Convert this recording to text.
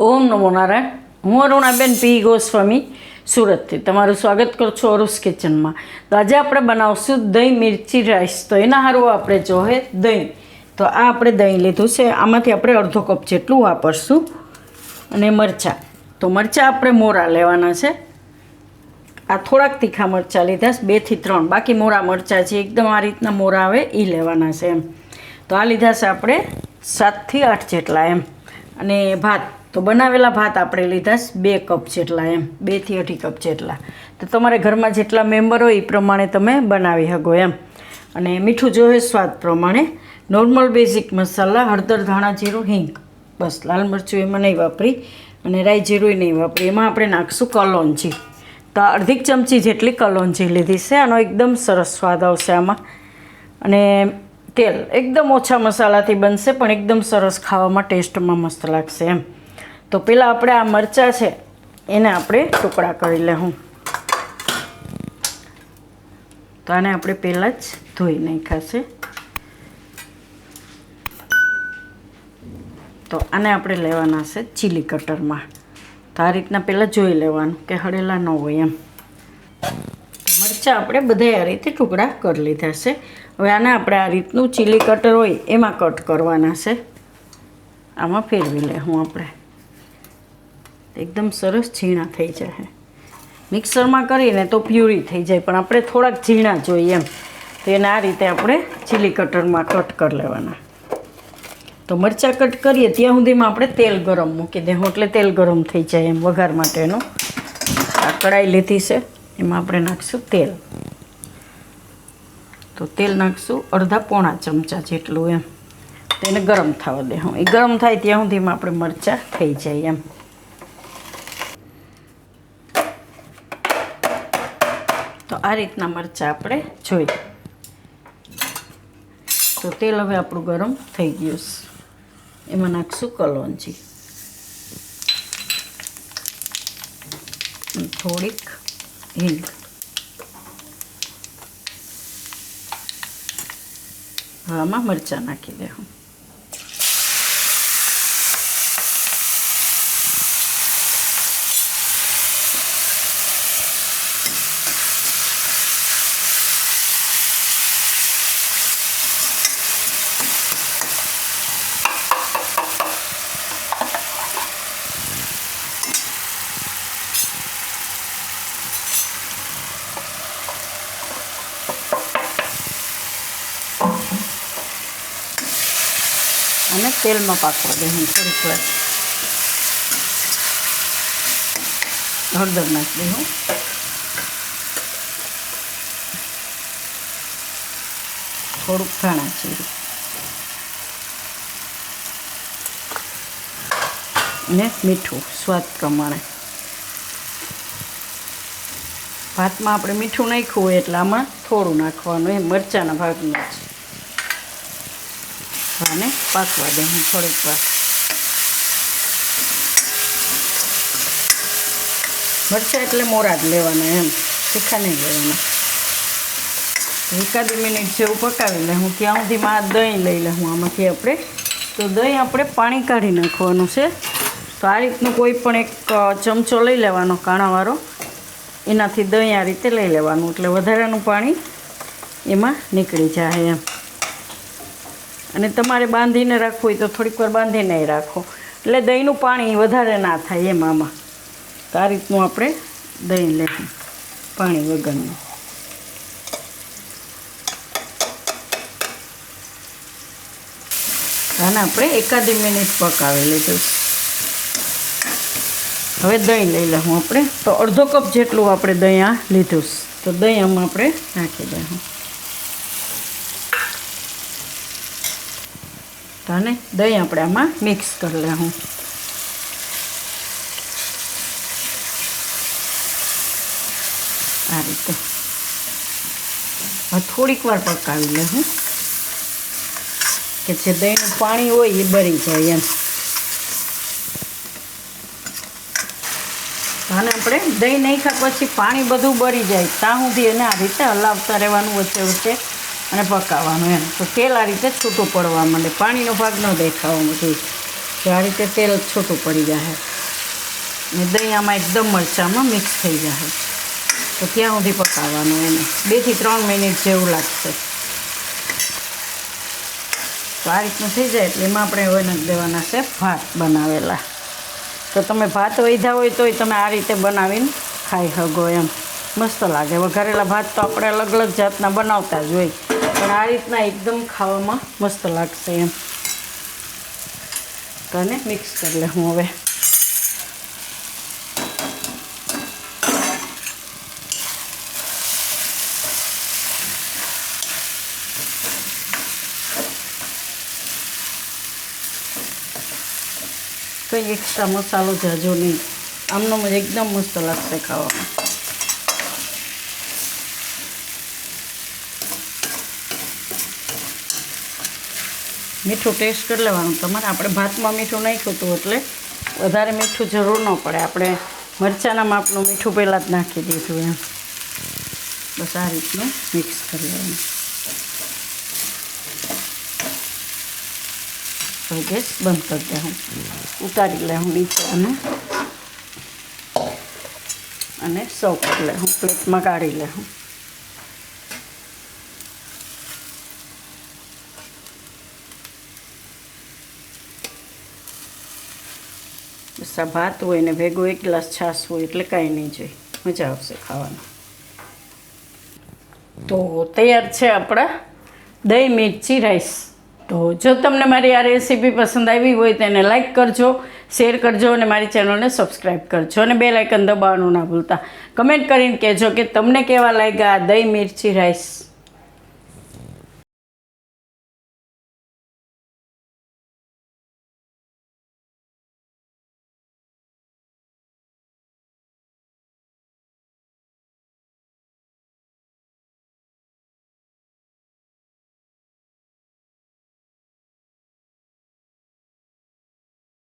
ઓમ નમો નારાયણ. હું અરુણાબેન પી ગોસ્વામી સુરતથી તમારું સ્વાગત કરું છું અરુસ કિચનમાં. તો આજે આપણે બનાવશું દહીં મિર્ચી રાઈસ. તો એના હારું આપણે જોઈએ દહીં. તો આ આપણે દહીં લીધું છે, આમાંથી આપણે અડધો કપ જેટલું વાપરશું. અને મરચાં, તો મરચાં આપણે મોરા લેવાના છે. આ થોડાક તીખા મરચાં લીધા છે, 2 થી 3. બાકી મોરા મરચાં જે એકદમ આ રીતના મોરા આવે એ લેવાના છે એમ. તો આ લીધા છે આપણે 7 થી 8 જેટલા એમ. અને ભાત, તો બનાવેલા ભાત આપણે લીધા છે 2 કપ જેટલા એમ, 2 થી 2.5 કપ જેટલા. તો તમારે ઘરમાં જેટલા મેમ્બર હોય એ પ્રમાણે તમે બનાવી શકો એમ. અને મીઠું જોઈએ સ્વાદ પ્રમાણે. નોર્મલ બેઝિક મસાલા, હળદર, ધાણા, જીરું, હિંગ, બસ. લાલ મરચું એમાં નહીં વાપરી અને રાઈ જીરું નહીં વાપરી. એમાં આપણે નાખીશું કલોંજી. તો અડધી ચમચી જેટલી કલોંજી લીધી છે. આનો એકદમ સરસ સ્વાદ આવશે આમાં. અને તેલ એકદમ ઓછા મસાલાથી બનશે, પણ એકદમ સરસ ખાવામાં, ટેસ્ટમાં મસ્ત લાગશે એમ. તો પહેલાં આપણે આ મરચાં છે એને આપણે ટુકડા કરી લેવું. તો આને આપણે પહેલાં જ ધોઈ નાખાશે. તો આને આપણે લેવાના છે ચીલી કટરમાં. તો આ રીતના પહેલાં જોઈ લેવાનું કે હળેલા ન હોય એમ. તો મરચાં આપણે બધા આ રીતે ટુકડા કરી લીધા છે. હવે આને આપણે આ રીતનું ચીલી કટર હોય એમાં કટ કરવાના છે. આમાં ફેરવી લેવું આપણે. એકદમ સરસ ઝીણા થઈ જાય. મિક્સરમાં કરીને તો પ્યુરી થઈ જાય, પણ આપણે થોડાક ઝીણા જોઈએ એમ. તો એને આ રીતે આપણે ચીલી કટરમાં કટ કરી લેવાના. તો મરચાં કટ કરીએ ત્યાં સુધીમાં આપણે તેલ ગરમ મૂકી દઈએ, એટલે તેલ ગરમ થઈ જાય એમ વઘાર માટેનું. આ કઢાઈ લીધી છે, એમાં આપણે નાખીશું તેલ. તો તેલ નાખીશું અડધા પોણા ચમચા જેટલું એમ. તેને ગરમ થવા દે. એ ગરમ થાય ત્યાં સુધીમાં આપણે મરચાં થઈ જાય એમ. તો આ રીતના મરચાં આપણે જોઈએ. તો તેલ હવે આપણું ગરમ થઈ ગયું છે. એમાં નાખીશું કલોંજી, થોડીક હિંગ. આમાં મરચાં નાખી દેવું. અને તેલમાં પાકવા દઉં થોડીક વાર. હળદર નાખી દઉં, થોડુંક ધાણા જીરું અને મીઠું સ્વાદ પ્રમાણે. ભાતમાં આપણે મીઠું નાખ્યું હોય એટલે આમાં થોડું નાખવાનું એ મરચાંના ભાગનું જ. અને પાકવા દે હું થોડીક વાર. મરચાં એટલે મોરા જ લેવાના એમ, તીખા નહીં લેવાના. એકાદી મિનિટ જેવું પકાવી લે હું. ત્યાં સુધીમાં આ દહીં લઈ લે હું આમાંથી આપણે. તો દહીં આપણે પાણી કાઢી નાખવાનું છે. તો આ રીતનું કોઈ પણ એક ચમચો લઈ લેવાનો કાણાવાળો, એનાથી દહીં આ રીતે લઈ લેવાનું, એટલે વધારાનું પાણી એમાં નીકળી જાય એમ. અને તમારે બાંધીને રાખવું હોય તો થોડીક વાર બાંધીને રાખો, એટલે દહીંનું પાણી વધારે ના થાય એમ આમાં. તો આ રીતનું આપણે દહીં લેવું, પાણી વગરનું. આને આપણે એકાદી મિનિટ પકાવી લીધું. હવે દહીં લઈ લઉં આપણે. તો અડધો કપ જેટલું આપણે દહીં આ લીધું. તો દહીં આમાં આપણે નાખી દઉં. અને દહીં આપણે આમાં મિક્સ કરી લેવું. આ રીતે થોડીક વાર પકાવી લેવું કે જે દહીંનું પાણી હોય એ બળી જાય એમ. અને આપણે દહીં નાખ્યા પછી પાણી બધું બળી જાય ત્યાં સુધી એને આ રીતે હલાવતા રહેવાનું વચ્ચે વચ્ચે. અને પકાવવાનું એમ. તો તેલ આ રીતે છૂટું પડવા માંડે, પાણીનો ભાગ ન દેખાવા જોઈએ. તો આ રીતે તેલ છૂટું પડી જાય. ને દહીં આમાં એકદમ મરચાંમાં મિક્સ થઈ જાય તો ત્યાં સુધી પકાવવાનું એને 2 થી 3 મિનિટ જેવું લાગશે. તો આ રીતનું થઈ જાય એટલે એમાં આપણે હવે નાખી દેવાના છે ભાત બનાવેલા. તો તમે ભાત વધ્યા હોય તોય તમે આ રીતે બનાવીને ખાઈ શકો એમ, મસ્ત લાગે. વઘારેલા ભાત તો આપણે અલગ અલગ જાતના બનાવતા જ હોય, પણ આ રીતના એકદમ ખાવામાં મસ્ત લાગશે એમ. તો આને મિક્સ કરી લે હું હવે. કંઈ એક્સ્ટ્રા મસાલો જાજો નહીં, આમનો જ એકદમ મસ્ત લાગશે ખાવામાં. મીઠું ટેસ્ટ કરી લેવાનું તમારે. આપણે ભાતમાં મીઠું નાખ્યું હતું એટલે વધારે મીઠું જરૂર ન પડે. આપણે મરચાંના માપનું મીઠું પહેલાં જ નાખી દીધું એમ. બસ આ રીતનું મિક્સ કરી લેવાનું. હવે ગેસ બંધ કરી દે. હું ઉતારી લે હું નીચે અને સર્વ કરી લે હું, પ્લેટમાં કાઢી લે હું. બસ આ ભાત હોય ને ભેગો 1 ગ્લાસ છાશ હોય એટલે કાંઈ નહીં જોઈએ, મજા આવશે ખાવાનું. તો તૈયાર છે આપણા દહીં મિર્ચી રાઈસ. તો જો તમને મારી આ રેસીપી પસંદ આવી હોય તો એને લાઈક કરજો, શેર કરજો અને મારી ચેનલને સબસ્ક્રાઈબ કરજો અને બેલ આઇકન દબાવવાનું ના ભૂલતા. કમેન્ટ કરીને કહેજો કે તમને કેવા લાગ્યા દહીં મિર્ચી રાઈસ.